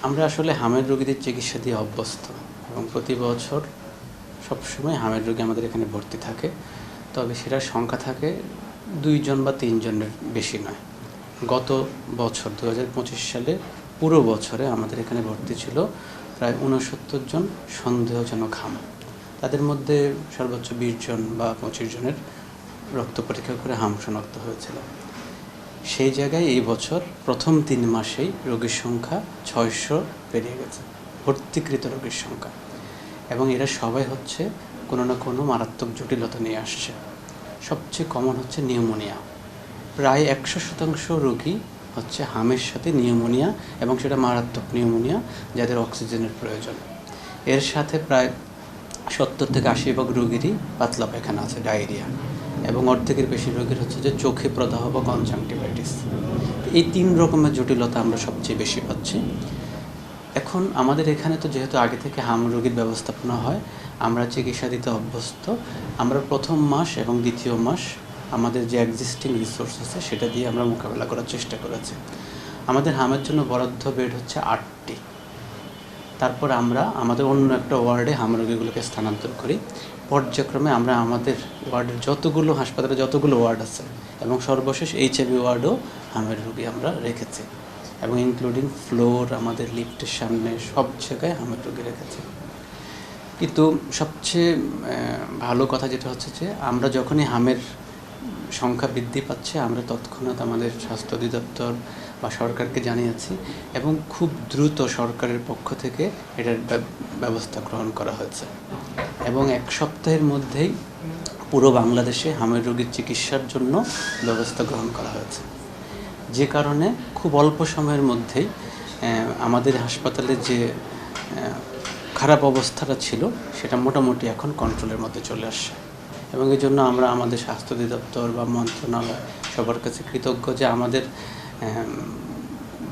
আমরা আসলে হামের রোগীদের চিকিৎসা দিয়ে অভ্যস্ত এবং প্রতি বছর সবসময় হামের রোগী আমাদের এখানে ভর্তি থাকে। তবে সেটার সংখ্যা থাকে 2 জন বা 3 জনের বেশি নয়। গত বছর 2025 সালে পুরো বছরে আমাদের এখানে ভর্তি ছিল প্রায় 69 জন সন্দেহজনক হাম। তাদের মধ্যে সর্বোচ্চ 20 জন বা 25 জনের রক্ত পরীক্ষা করে হাম শনাক্ত হয়েছিল। সেই জায়গায় এই বছর প্রথম 3 মাসেই রোগীর সংখ্যা 600 পেরিয়ে গেছে, ভর্তিকৃত রোগীর সংখ্যা। এবং এরা সবাই হচ্ছে কোনো না কোনো মারাত্মক জটিলতা নিয়ে আসছে। সবচেয়ে কমন হচ্ছে নিউমোনিয়া। প্রায় 100% রোগী হচ্ছে হামের সাথে নিউমোনিয়া, এবং সেটা মারাত্মক নিউমোনিয়া যাদের অক্সিজেনের প্রয়োজন। এর সাথে প্রায় 70 থেকে 80% রোগীরই পাতলা পায়খানা আছে, ডায়রিয়া, এবং অর্ধেকের বেশি রোগীর হচ্ছে যে চোখে প্রদাহ বা কনজাংটিভাইটিস। এই 3 রকমের জটিলতা আমরা সবচেয়ে বেশি পাচ্ছি। এখন আমাদের এখানে তো যেহেতু আগে থেকে হাম রোগীর ব্যবস্থাপনা হয়, আমরা চিকিৎসা দিতে অভ্যস্ত। আমরা প্রথম মাস এবং দ্বিতীয় মাস আমাদের যে এক্সিস্টিং রিসোর্স আছে সেটা দিয়ে আমরা মোকাবেলা করার চেষ্টা করেছি। আমাদের হামের জন্য বরাদ্দ বেড হচ্ছে 8টি। তারপর আমরা আমাদের অন্য একটা ওয়ার্ডে হাম রোগীগুলোকে স্থানান্তর করি। পর্যায়ক্রমে আমরা আমাদের ওয়ার্ডের যতগুলো হাসপাতালে যতগুলো ওয়ার্ড আছে এবং সর্বশেষ এইচআইভি ওয়ার্ডও হামের রোগী আমরা রেখেছি, এবং ইনক্লুডিং ফ্লোর, আমাদের লিফটের সামনে সব জায়গায় হামের রোগী রেখেছি। কিন্তু সবচেয়ে ভালো কথা যেটা হচ্ছে যে আমরা যখনই হামের সংখ্যা বৃদ্ধি পাচ্ছে, আমরা তৎক্ষণাৎ আমাদের স্বাস্থ্য অধিদপ্তর বা সরকারকে জানিয়েছি, এবং খুব দ্রুত সরকারের পক্ষ থেকে এটার ব্যবস্থা গ্রহণ করা হয়েছে। এবং 1 সপ্তাহের মধ্যেই পুরো বাংলাদেশে হামের রোগীর চিকিৎসার জন্য ব্যবস্থা গ্রহণ করা হয়েছে, যে কারণে খুব অল্প সময়ের মধ্যেই আমাদের হাসপাতালে যে খারাপ অবস্থাটা ছিল সেটা মোটামুটি এখন কন্ট্রোলের মধ্যে চলে আসছে। এবং এই জন্য আমরা আমাদের স্বাস্থ্য অধিদপ্তর বা মন্ত্রণালয় সবার কাছে কৃতজ্ঞ যে আমাদের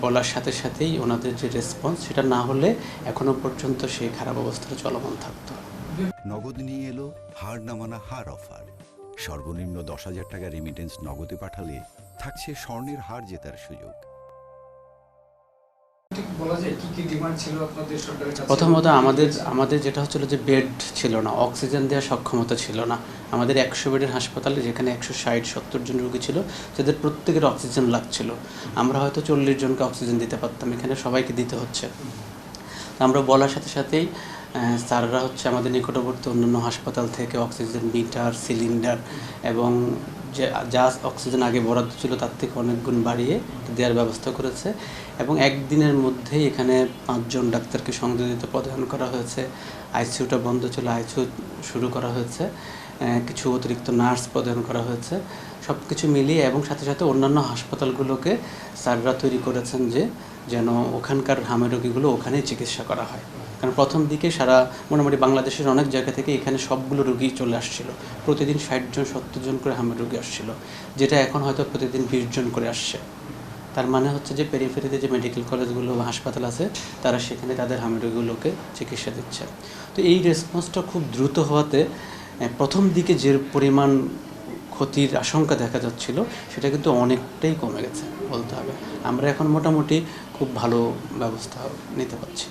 বলার সাথে সাথেই ওনাদের যে রেসপন্স, সেটা না হলে এখনো পর্যন্ত সেই খারাপ অবস্থাটা চলমান থাকতো। নগদ নিয়ে এলো হার না মানা হার অফার। সর্বনিম্ন 10,000 টাকা রেমিটেন্স নগদে পাঠালে থাকছে স্বর্ণের হার জেতার সুযোগ। প্রথমত আমাদের যেটা হচ্ছিল যে বেড ছিল না, অক্সিজেন দেওয়ার সক্ষমতা ছিল না। আমাদের 100 বেডের হাসপাতালে যেখানে 160-70 জন রোগী ছিল, যাদের প্রত্যেকের অক্সিজেন লাগছিল। আমরা হয়তো 40 জনকে অক্সিজেন দিতে পারতাম, এখানে সবাইকে দিতে হচ্ছে। আমরা বলার সাথে সাথেই স্যাররা হচ্ছে আমাদের নিকটবর্তী অন্যান্য হাসপাতাল থেকে অক্সিজেন মিটার, সিলিন্ডার এবং যা অক্সিজেন আগে বরাদ্দ ছিল তার থেকে অনেক গুণ বাড়িয়ে দেওয়ার ব্যবস্থা করেছে। এবং একদিনের মধ্যেই এখানে 5 জন ডাক্তারকে সংযোজিত প্রদান করা হয়েছে। আইসিইউটা বন্ধ ছিল, আইসিইউ শুরু করা হয়েছে। কিছু অতিরিক্ত নার্স প্রদান করা হয়েছে। সব কিছু মিলিয়ে এবং সাথে সাথে অন্যান্য হাসপাতালগুলোকে স্যাররা তৈরি করেছেন যে যেন ওখানকার হামের রোগীগুলো ওখানেই চিকিৎসা করা হয়। কারণ প্রথম দিকে সারা মোটামুটি বাংলাদেশের অনেক জায়গা থেকে এখানে সবগুলো রোগী চলে আসছিল। প্রতিদিন 60 জন 70 জন করে হামের রোগী আসছিল, যেটা এখন হয়তো প্রতিদিন 20 জন করে আসছে। তার মানে হচ্ছে যে পেরিফেরিতে যে মেডিকেল কলেজগুলো বা হাসপাতাল আছে, তারা সেখানে তাদের হামের রোগীগুলোকে চিকিৎসা দিচ্ছে। তো এই রেসপন্সটা খুব দ্রুত হওয়াতে প্রথম দিকে যে পরিমাণ ক্ষতির আশঙ্কা দেখা যাচ্ছিল সেটা কিন্তু অনেকটাই কমে গেছে বলতে হবে। আমরা এখন মোটামুটি খুব ভালো ব্যবস্থা নিতে পারছি।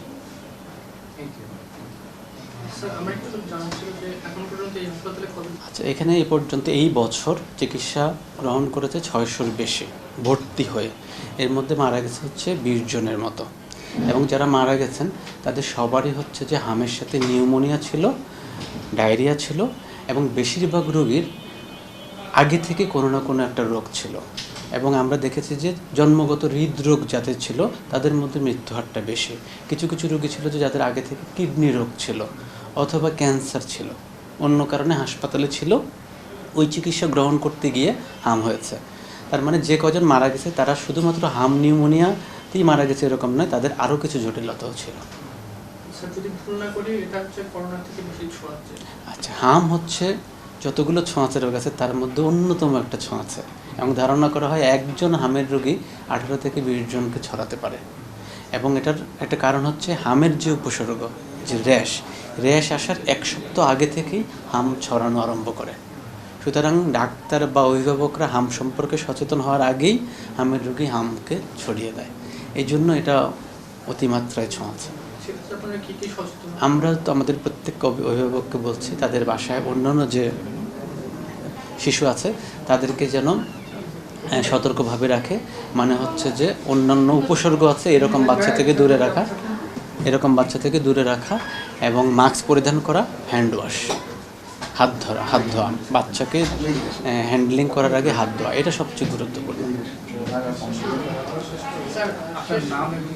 আচ্ছা, এখানে এই পর্যন্ত এই বছর চিকিৎসা গ্রহণ করেছে 600-র বেশি ভর্তি হয়ে। এর মধ্যে মারা গেছে হচ্ছে 20 জনের মতো, এবং যারা মারা গেছেন তাদের সবারই হচ্ছে যে হামের সাথে নিউমোনিয়া ছিল, ডায়রিয়া ছিল, এবং বেশিরভাগ রোগীর আগে থেকে কোনো না কোনো একটা রোগ ছিল। এবং আমরা দেখেছি যে জন্মগত হৃদরোগ যাদের ছিল তাদের মধ্যে মৃত্যু হারটা বেশি। কিছু কিছু রোগী ছিল যে যাদের আগে থেকে কিডনি রোগ ছিল অথবা ক্যান্সার ছিল, অন্য কারণে হাসপাতালে ছিল, ওই চিকিৎসা গ্রহণ করতে গিয়ে হাম হয়েছে। তার মানে যে কজন মারা গেছে তারা শুধুমাত্র হাম নিউমোনিয়াতেই মারা গেছে এরকম নয়, তাদের আরও কিছু জটিলতাও ছিল। আচ্ছা, হাম হচ্ছে যতগুলো ছোঁয়াচে রোগ আছে তার মধ্যে অন্যতম একটা ছোঁয়াচে, এবং ধারণা করা হয় একজন হামের রোগী 18 থেকে 20 জনকে ছড়াতে পারে। এবং এটার একটা কারণ হচ্ছে হামের যে উপসর্গ, যে র্যাশ আসার 1 সপ্তাহ আগে থেকেই হাম ছড়ানো আরম্ভ করে। সুতরাং ডাক্তার বা অভিভাবকরা হাম সম্পর্কে সচেতন হওয়ার আগেই হামের রোগী হামকে ছড়িয়ে দেয়। এই জন্য এটা অতিমাত্রায় ছোঁয়াচে। সেক্ষেত্রে আপনারা কি কি সচেতন? আমরা তো আমাদের প্রত্যেক অভিভাবককে বলছি তাদের বাসায় অন্যান্য যে শিশু আছে তাদেরকে যেন সতর্কভাবে রাখে, মানে হচ্ছে যে অন্যান্য উপসর্গ আছে এরকম বাচ্চা থেকে দূরে রাখা এবং মাস্ক পরিধান করা, হ্যান্ড ওয়াশ, হাত ধোয়া, বাচ্চাকে হ্যান্ডলিং করার আগে হাত ধোয়া, এটা সবচেয়ে গুরুত্বপূর্ণ। স্যার আপনার নাম এবং